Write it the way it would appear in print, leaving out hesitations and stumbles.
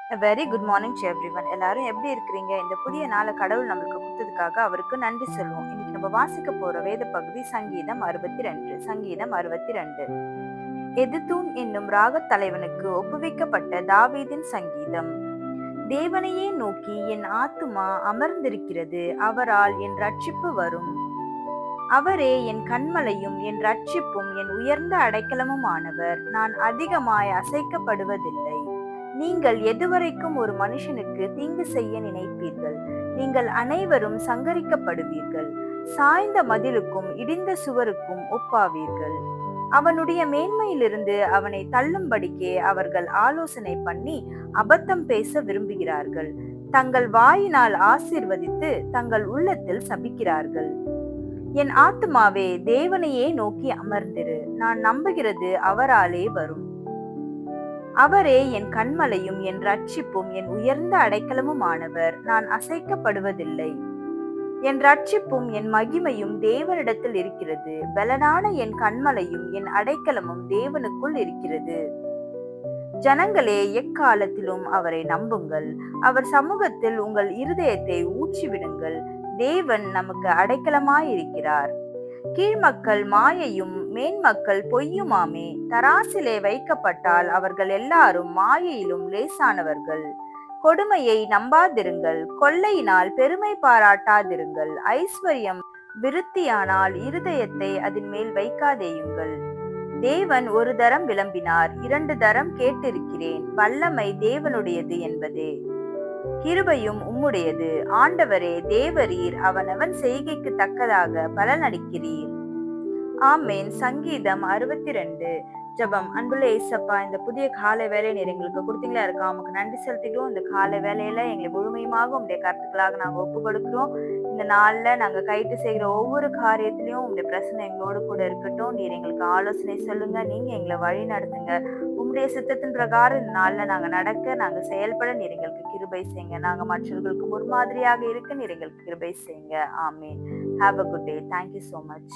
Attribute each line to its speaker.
Speaker 1: Very good morning to everyone. எல்லாரும் எப்படி இருக்கிறீங்க? இந்த புதிய நாளை கடவுள் நம்மளுக்கு கொடுத்ததுக்காக அவருக்கு நன்றி சொல்லுவோம். இன்னைக்கு நம்ம வாசிக்க போற வேத பகுதி சங்கீதம் 62. சங்கீதம் 62. எதுதூன் என்னும் ராகத் தலைவனுக்கு ஒப்புவிக்கப்பட்ட தாவீதின் சங்கீதம். தேவனையே நோக்கி என் ஆத்துமா அமர்ந்திருக்கிறது, அவரால் என் ரட்சிப்பு வரும். அவரே என் கன்மலையும் என் ரட்சிப்பும் என் உயர்ந்த அடைக்கலமுமானவர். நான் அதிகமாய் அசைக்கப்படுவதில்லை. நீங்கள் எதுவரைக்கும் ஒரு மனுஷனுக்கு தீங்கு செய்ய நினைப்பீர்கள்? நீங்கள் அனைவரும் சங்கரிக்கப்படுவீர்கள். சாய்ந்த மதிலுக்கும் இடிந்த சுவருக்கும் ஒப்பாவீர்கள். அவனுடைய மேன்மையிலிருந்து அவனை தள்ளும்படிக்கே அவர்கள் ஆலோசனை பண்ணி அபத்தம் பேச விரும்புகிறார்கள். தங்கள் வாயினால் ஆசீர்வதித்து தங்கள் உள்ளத்தில் சபிக்கிறார்கள். என் ஆத்துமாவே, தேவனையே நோக்கி அமர்ந்திரு. நான் நம்புகிறது அவராலே வரும். அவரே என் கன்மலையும் என் ரட்சிப்பும் என் உயர்ந்த அடைக்கலமுமானவர். நான் அசைக்கப்படுவதில்லை. என் ரட்சிப்பும் என் மகிமையும் தேவனிடத்தில் இருக்கிறது. பலனான என் கன்மலையும் என் அடைக்கலமும் தேவனுக்குள் இருக்கிறது. ஜனங்களே, எக்காலத்திலும் அவரை நம்புங்கள். அவர் சமூகத்தில் உங்கள் இருதயத்தை ஊற்றிவிடுங்கள். தேவன் நமக்கு அடைக்கலமாயிருக்கிறார். கீழ்மக்கள் மாயையும் மேன்மக்கள் பொய்யுமாமே. தராசிலே வைக்கப்பட்டால் அவர்கள் எல்லாரும் மாயையிலும் லேசானவர்கள். கொடுமையை நம்பாதிருங்கள், கொள்ளையினால் பெருமை பாராட்டாதிருங்கள். ஐஸ்வர்யம் விருத்தியானால் இருதயத்தை அதன் மேல் வைக்காதேயுங்கள். தேவன் ஒரு தரம் விளம்பினார், 2 தரம் கேட்டிருக்கிறேன். வல்லமை தேவனுடையது என்பதே, கிருபையும் உம்முடையது. ஆண்டவரே, தேவரீர் அவனவன் செய்கைக்கு தக்கதாக பலனளிக்கிறீர். ஆமேன். சங்கீதம் 62. ஜெபம். அன்புள்ள ஏசப்பா, இந்த புதிய காலை வேலை நீர் எங்களுக்கு கொடுத்தீங்களா இருக்கா, நமக்கு நன்றி செலுத்திக்கிறோம். இந்த காலை வேலையில எங்களை முழுமையுமாக உங்களுடைய கருத்துக்களாக நாங்கள் ஒப்பு கொடுக்கிறோம். இந்த நாள்ல நாங்க கைட்டு செய்கிற ஒவ்வொரு காரியத்திலையும் உங்களுடைய பிரச்சனை எங்களோடு கூட இருக்கட்டும். நீர் எங்களுக்கு ஆலோசனை சொல்லுங்க, நீங்க எங்களை வழி நடத்துங்க. உங்களுடைய சித்தத்தின் பிரகாரம் இந்த நாள்ல நாங்க நடக்க, நாங்க செயல்பட நீர் எங்களுக்கு கிருபை செய்யுங்க. நாங்க மற்றவர்களுக்கு முன்மாதிரியாக இருக்க நீர் எங்களுக்கு கிருபை செய்யுங்க. ஆமீன். Have a good day. Thank you so much.